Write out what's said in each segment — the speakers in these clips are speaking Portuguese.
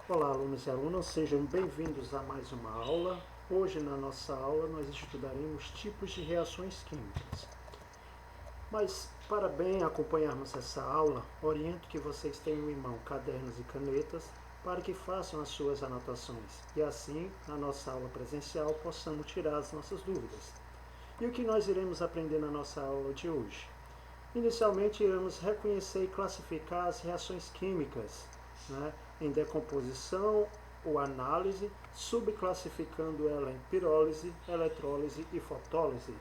Olá, alunos e alunas, sejam bem-vindos a mais uma aula. Hoje, na nossa aula, nós estudaremos tipos de reações químicas. Mas, para bem acompanharmos essa aula, oriento que vocês tenham em mão cadernos e canetas para que façam as suas anotações e assim, na nossa aula presencial, possamos tirar as nossas dúvidas. E o que nós iremos aprender na nossa aula de hoje? Inicialmente, iremos reconhecer e classificar as reações químicas, né, em decomposição ou análise, subclassificando ela em pirólise, eletrólise e fotólise.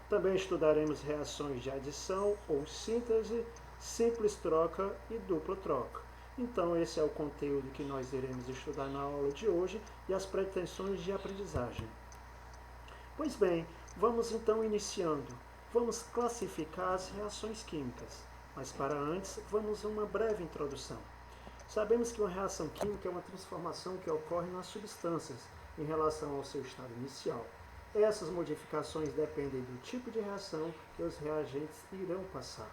Também estudaremos reações de adição ou síntese, simples troca e dupla troca. Então, esse é o conteúdo que nós iremos estudar na aula de hoje e as pretensões de aprendizagem. Pois bem, vamos então iniciando. Vamos classificar as reações químicas, mas para antes, vamos a uma breve introdução. Sabemos que uma reação química é uma transformação que ocorre nas substâncias em relação ao seu estado inicial. Essas modificações dependem do tipo de reação que os reagentes irão passar.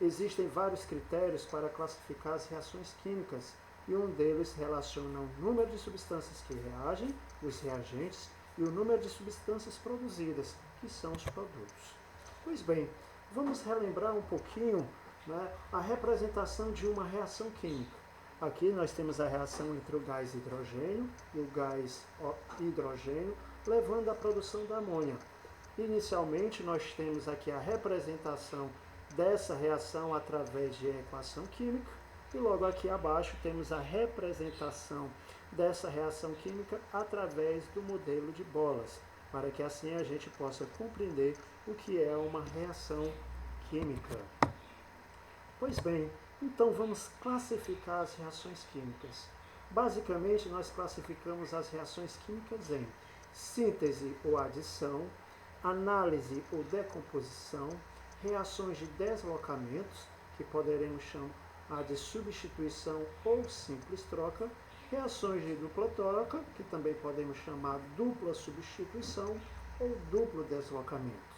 Existem vários critérios para classificar as reações químicas e um deles relaciona o número de substâncias que reagem, os reagentes, e o número de substâncias produzidas, que são os produtos. Pois bem, vamos relembrar um pouquinho, né, a representação de uma reação química. Aqui nós temos a reação entre o gás hidrogênio e o gás hidrogênio, levando à produção da amônia. Inicialmente, nós temos aqui a representação dessa reação através de equação química, e logo aqui abaixo temos a representação dessa reação química através do modelo de bolas, para que assim a gente possa compreender o que é uma reação química. Pois bem, então vamos classificar as reações químicas. Basicamente, nós classificamos as reações químicas em síntese ou adição, análise ou decomposição, reações de deslocamentos, que poderemos chamar de substituição ou simples troca, reações de dupla troca, que também podemos chamar dupla substituição ou duplo deslocamento.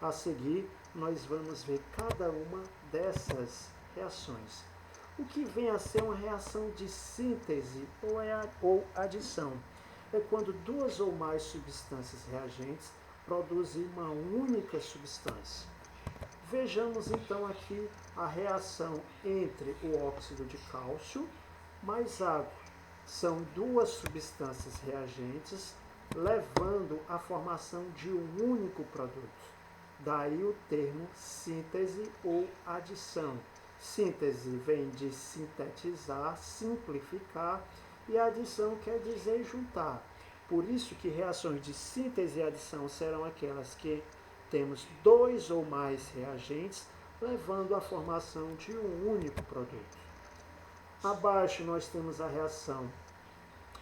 A seguir, nós vamos ver cada uma dessas reações. O que vem a ser uma reação de síntese ou adição? É quando duas ou mais substâncias reagentes produzem uma única substância. Vejamos então aqui a reação entre o óxido de cálcio mais água. São duas substâncias reagentes levando à formação de um único produto. Daí o termo síntese ou adição. Síntese vem de sintetizar, simplificar, e adição quer dizer juntar. Por isso que reações de síntese e adição serão aquelas que temos dois ou mais reagentes, levando à formação de um único produto. Abaixo nós temos a reação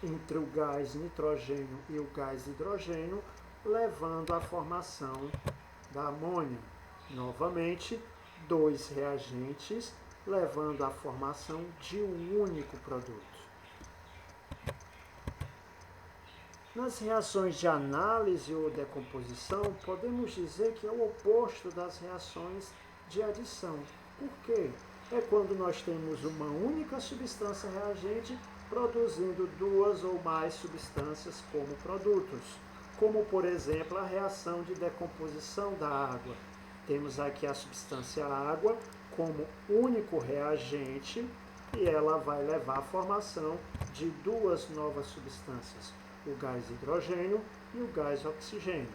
entre o gás nitrogênio e o gás hidrogênio, levando à formação da amônia. Novamente, dois reagentes, levando à formação de um único produto. Nas reações de análise ou decomposição, podemos dizer que é o oposto das reações de adição. Por quê? É quando nós temos uma única substância reagente produzindo duas ou mais substâncias como produtos, como por exemplo a reação de decomposição da água. Temos aqui a substância água como único reagente e ela vai levar à formação de duas novas substâncias, o gás hidrogênio e o gás oxigênio.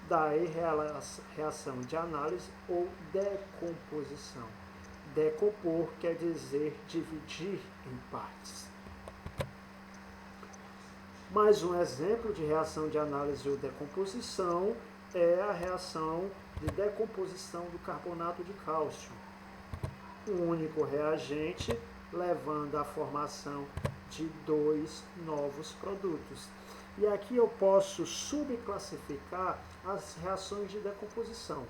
Daí a reação de análise ou decomposição. Decompor quer dizer dividir em partes. Mais um exemplo de reação de análise ou decomposição é a reação de decomposição do carbonato de cálcio. Um único reagente levando à formação de dois novos produtos. E aqui eu posso subclassificar as reações de decomposição.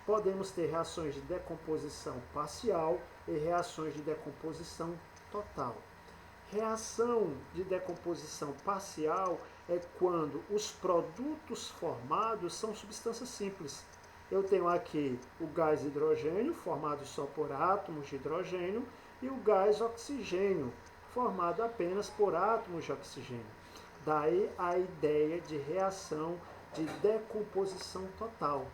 Podemos ter reações de decomposição parcial e reações de decomposição total. Reação de decomposição parcial é quando os produtos formados são substâncias simples. Eu tenho aqui o gás hidrogênio, formado só por átomos de hidrogênio, e o gás oxigênio, formado apenas por átomos de oxigênio. Daí a ideia de reação de decomposição total.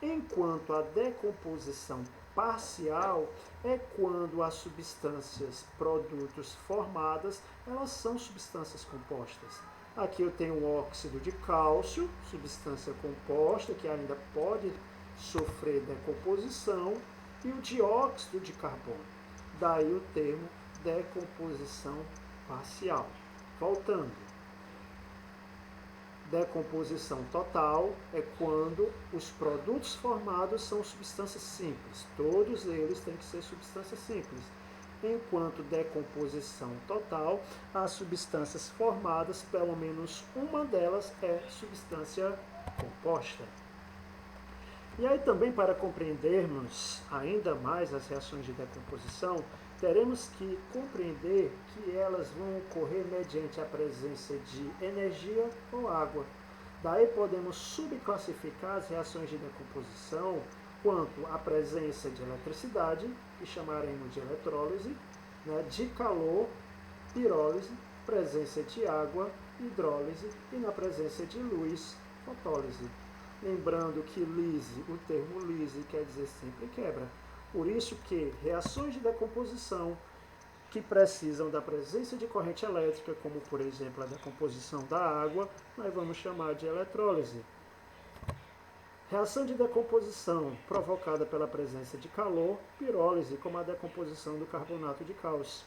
Enquanto a decomposição parcial é quando as substâncias, produtos formadas, elas são substâncias compostas. Aqui eu tenho o óxido de cálcio, substância composta que ainda pode sofrer decomposição, e o dióxido de carbono. Daí o termo decomposição parcial. Voltando. Decomposição total é quando os produtos formados são substâncias simples. Todos eles têm que ser substâncias simples. Enquanto decomposição total, as substâncias formadas, pelo menos uma delas é substância composta. E aí também, para compreendermos ainda mais as reações de decomposição, teremos que compreender que elas vão ocorrer mediante a presença de energia ou água. Daí podemos subclassificar as reações de decomposição quanto à presença de eletricidade, que chamaremos de eletrólise, de calor, pirólise, presença de água, hidrólise, e na presença de luz, fotólise. Lembrando que lise, o termo lise quer dizer sempre quebra. Por isso que reações de decomposição que precisam da presença de corrente elétrica, como por exemplo a decomposição da água, nós vamos chamar de eletrólise. Reação de decomposição provocada pela presença de calor, pirólise, como a decomposição do carbonato de cálcio.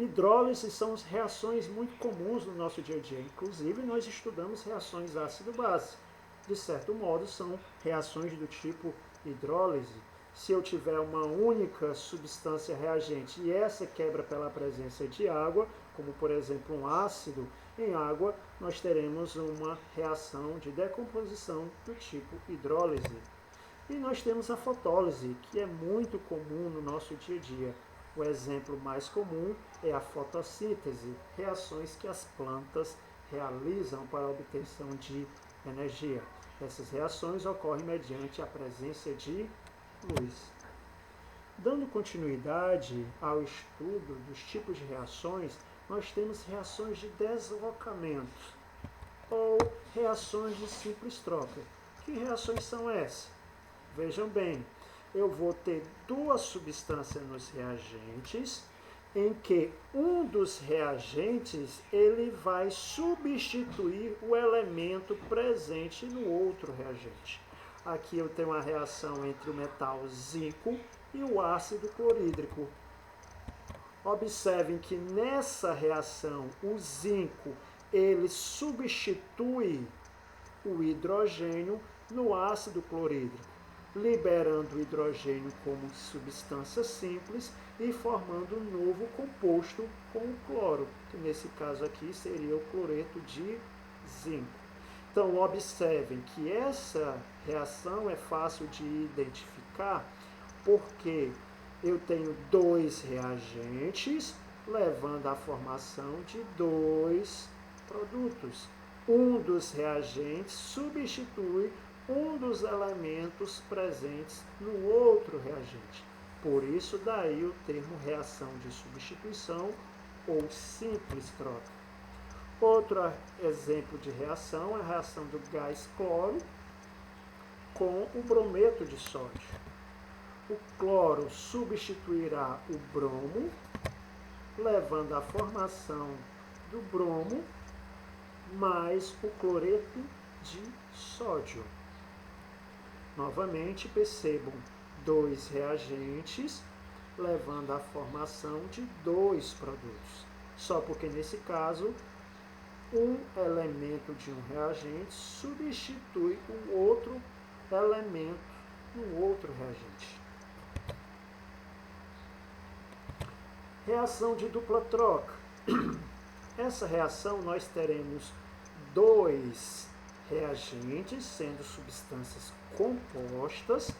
Hidrólise são reações muito comuns no nosso dia a dia. Inclusive, nós estudamos reações ácido-base. De certo modo, são reações do tipo hidrólise. Se eu tiver uma única substância reagente e essa quebra pela presença de água, como por exemplo um ácido em água, nós teremos uma reação de decomposição do tipo hidrólise. E nós temos a fotólise, que é muito comum no nosso dia a dia. O exemplo mais comum é a fotossíntese, reações que as plantas realizam para a obtenção de energia. Essas reações ocorrem mediante a presença de luz. Dando continuidade ao estudo dos tipos de reações, nós temos reações de deslocamento ou reações de simples troca. Que reações são essas? Vejam bem, eu vou ter duas substâncias nos reagentes, em que um dos reagentes ele vai substituir o elemento presente no outro reagente. Aqui eu tenho uma reação entre o metal zinco e o ácido clorídrico. Observem que nessa reação o zinco ele substitui o hidrogênio no ácido clorídrico, liberando o hidrogênio como substância simples e formando um novo composto com o cloro, que nesse caso aqui seria o cloreto de zinco. Então, observem que essa reação é fácil de identificar porque eu tenho dois reagentes levando à formação de dois produtos. Um dos reagentes substitui um dos elementos presentes no outro reagente. Por isso, daí o termo reação de substituição ou simples troca. Outro exemplo de reação é a reação do gás cloro com o brometo de sódio. O cloro substituirá o bromo, levando à formação do bromo mais o cloreto de sódio. Novamente, percebam dois reagentes levando à formação de dois produtos. Só porque nesse caso, um elemento de um reagente substitui o outro elemento no outro reagente. Reação de dupla troca. Essa reação nós teremos dois reagentes, sendo substâncias compostas,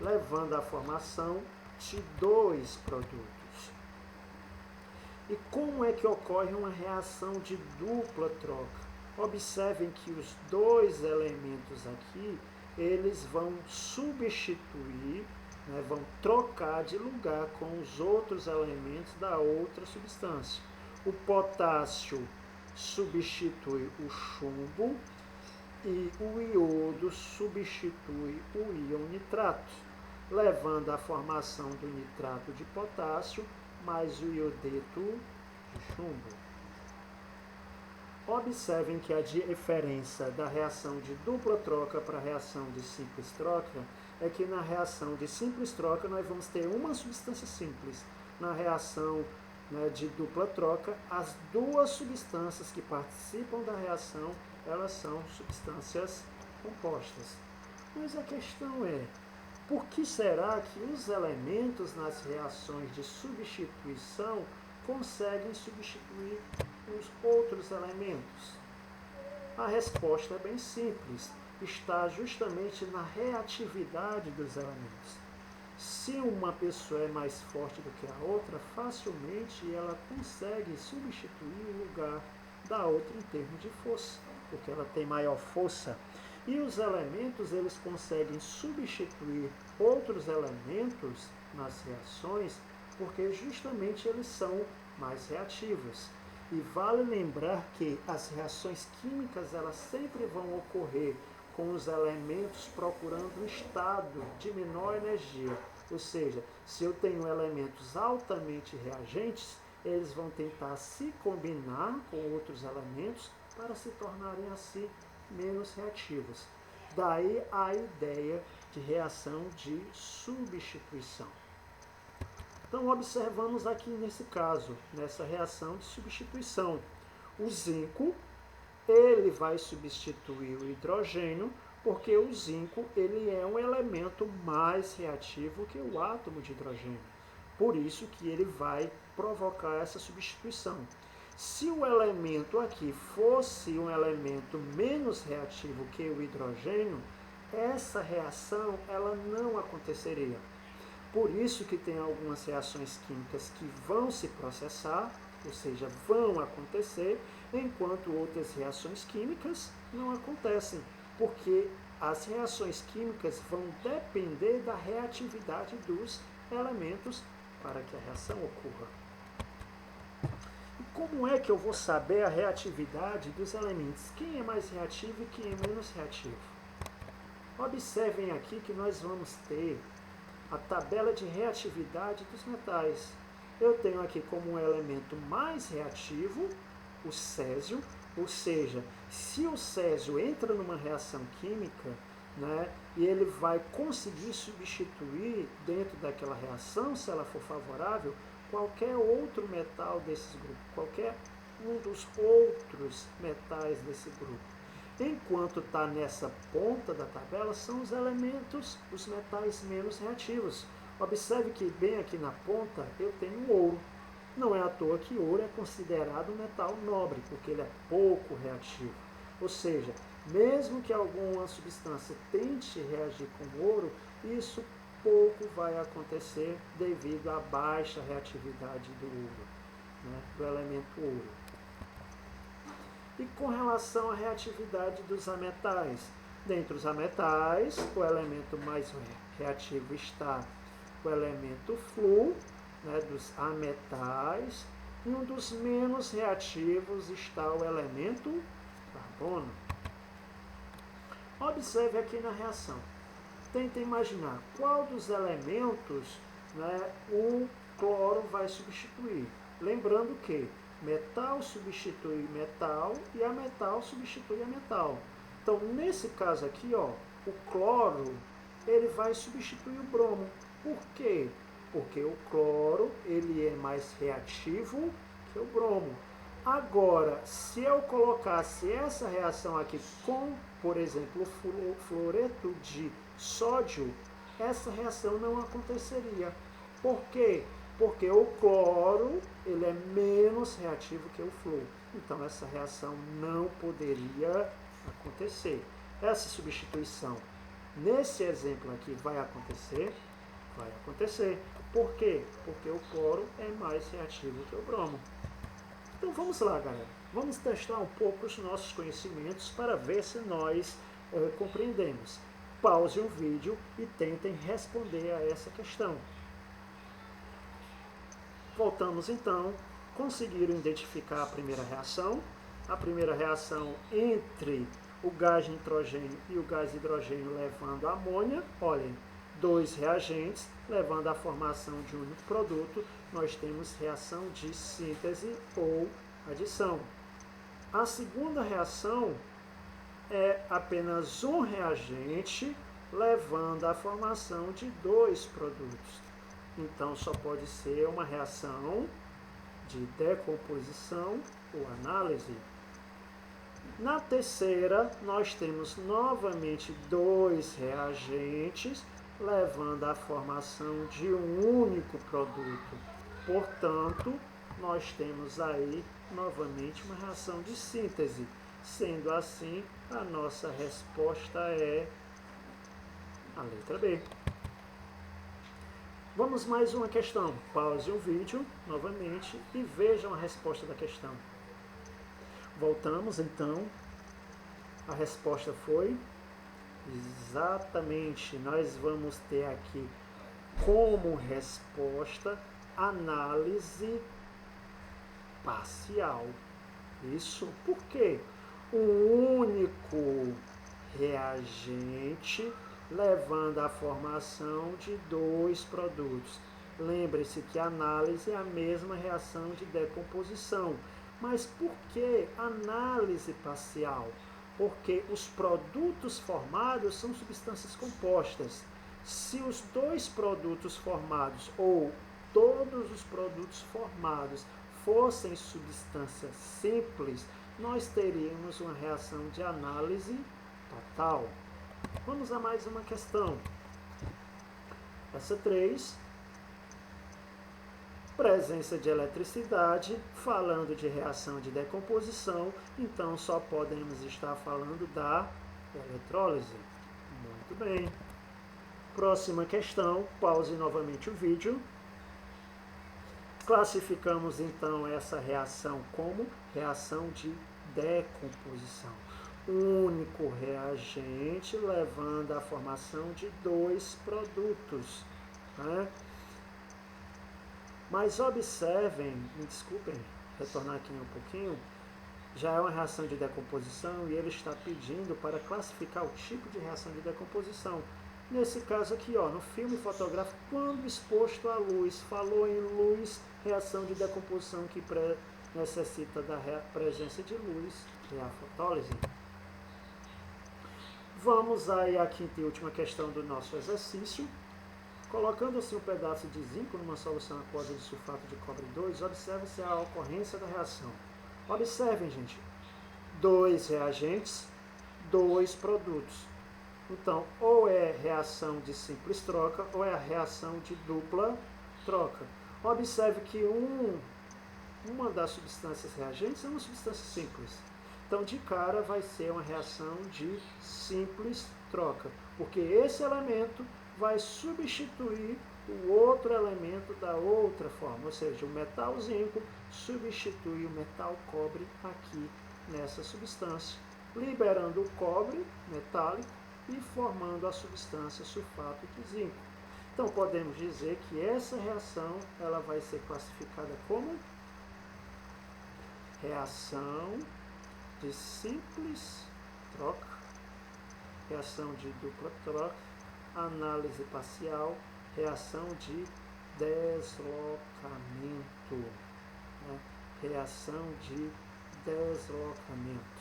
levando à formação de dois produtos. E como é que ocorre uma reação de dupla troca? Observem que os dois elementos aqui, eles vão substituir né, vão trocar de lugar com os outros elementos da outra substância. O potássio substitui o chumbo e o iodo substitui o íon nitrato, levando à formação do nitrato de potássio mais o iodeto de chumbo. Observem que a diferença da reação de dupla troca para a reação de simples troca é que na reação de simples troca nós vamos ter uma substância simples. Na reação, né, de dupla troca, as duas substâncias que participam da reação, elas são substâncias compostas. Mas a questão é, por que será que os elementos nas reações de substituição conseguem substituir os outros elementos? A resposta é bem simples, está justamente na reatividade dos elementos. Se uma pessoa é mais forte do que a outra, facilmente ela consegue substituir o lugar da outra em termos de força, porque ela tem maior força. E os elementos, eles conseguem substituir outros elementos nas reações, porque justamente eles são mais reativos. E vale lembrar que as reações químicas, elas sempre vão ocorrer com os elementos procurando um estado de menor energia. Ou seja, se eu tenho elementos altamente reagentes, eles vão tentar se combinar com outros elementos para se tornarem assim menos reativos. Daí a ideia de reação de substituição. Então observamos aqui nesse caso, nessa reação de substituição, o zinco, ele vai substituir o hidrogênio, porque o zinco ele é um elemento mais reativo que o átomo de hidrogênio. Por isso que ele vai provocar essa substituição. Se o elemento aqui fosse um elemento menos reativo que o hidrogênio, essa reação ela não aconteceria. Por isso que tem algumas reações químicas que vão se processar, ou seja, vão acontecer, enquanto outras reações químicas não acontecem, porque as reações químicas vão depender da reatividade dos elementos para que a reação ocorra. E como é que eu vou saber a reatividade dos elementos? Quem é mais reativo e quem é menos reativo? Observem aqui que nós vamos ter a tabela de reatividade dos metais. Eu tenho aqui como um elemento mais reativo o césio, ou seja, se o césio entra numa reação química, né, e ele vai conseguir substituir dentro daquela reação, se ela for favorável, qualquer outro metal desse grupo, qualquer um dos outros metais desse grupo. Enquanto está nessa ponta da tabela, são os elementos, os metais menos reativos. Observe que bem aqui na ponta eu tenho o ouro. Não é à toa que ouro é considerado um metal nobre, porque ele é pouco reativo. Ou seja, mesmo que alguma substância tente reagir com ouro, isso pouco vai acontecer devido à baixa reatividade do ouro, né, do elemento ouro. E com relação à reatividade dos ametais, dentre os ametais, o elemento mais reativo está o elemento flúor, né, dos ametais, e um dos menos reativos está o elemento carbono. Observe aqui na reação. Tenta imaginar qual dos elementos, né, o cloro vai substituir. Lembrando que metal substitui metal e a metal substitui a metal. Então, nesse caso aqui, ó, o cloro ele vai substituir o bromo. Por quê? Porque o cloro ele é mais reativo que o bromo. Agora, se eu colocasse essa reação aqui com, por exemplo, o fluoreto de sódio, essa reação não aconteceria. Por quê? Porque o cloro ele é menos reativo que o flúor. Então, essa reação não poderia acontecer. Essa substituição, nesse exemplo aqui, vai acontecer? Vai acontecer. Por quê? Porque o cloro é mais reativo que o bromo. Então, vamos lá, galera. Vamos testar um pouco os nossos conhecimentos para ver se nós compreendemos. pause o vídeo e tentem responder a essa questão. Voltamos então, conseguiram identificar a primeira reação? A primeira reação entre o gás nitrogênio e o gás hidrogênio levando a amônia, olhem, dois reagentes levando à formação de um único produto, nós temos reação de síntese ou adição. A segunda reação é apenas um reagente levando à formação de dois produtos. Então, só pode ser uma reação de decomposição ou análise. Na terceira, nós temos novamente dois reagentes levando à formação de um único produto. Portanto, nós temos aí novamente uma reação de síntese. Sendo assim, a nossa resposta é a letra B. Vamos mais uma questão. Pause o vídeo novamente e vejam a resposta da questão. Voltamos então. A resposta foi exatamente. Nós vamos ter aqui como resposta análise parcial. Isso porque um único reagente levando à formação de dois produtos. Lembre-se que a análise é a mesma reação de decomposição. Mas por que análise parcial? Porque os produtos formados são substâncias compostas. Se os dois produtos formados ou todos os produtos formados fossem substâncias simples, nós teríamos uma reação de análise total. Vamos a mais uma questão. Essa 3. Presença de eletricidade, falando de reação de decomposição, então só podemos estar falando da eletrólise. Muito bem. Próxima questão, pause novamente o vídeo. Classificamos então essa reação como reação de decomposição. Único reagente levando à formação de dois produtos. Né? Mas observem, me desculpem, retornar aqui um pouquinho, já é uma reação de decomposição e ele está pedindo para classificar o tipo de reação de decomposição. Nesse caso aqui, ó, no filme fotográfico, quando exposto à luz, falou em luz, reação de decomposição que necessita da presença de luz, é a fotólise. Vamos aí à quinta e última questão do nosso exercício. Colocando assim um pedaço de zinco numa solução aquosa de sulfato de cobre 2, observe-se a ocorrência da reação. Observem, gente, dois reagentes, dois produtos. Então, ou é reação de simples troca, ou é a reação de dupla troca. Observe que uma das substâncias reagentes é uma substância simples. Então, de cara, vai ser uma reação de simples troca, porque esse elemento vai substituir o outro elemento da outra forma, ou seja, o metal zinco substitui o metal cobre aqui nessa substância, liberando o cobre metálico e formando a substância sulfato de zinco. Então, podemos dizer que essa reação ela vai ser classificada como reação de simples troca, reação de dupla troca, análise parcial, reação de deslocamento, né? Reação de deslocamento.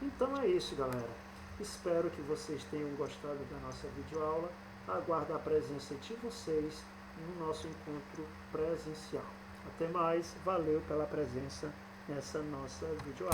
Então é isso, galera. Espero que vocês tenham gostado da nossa videoaula. Aguardo a presença de vocês no nosso encontro presencial. Até mais, valeu pela presença nessa nossa videoaula.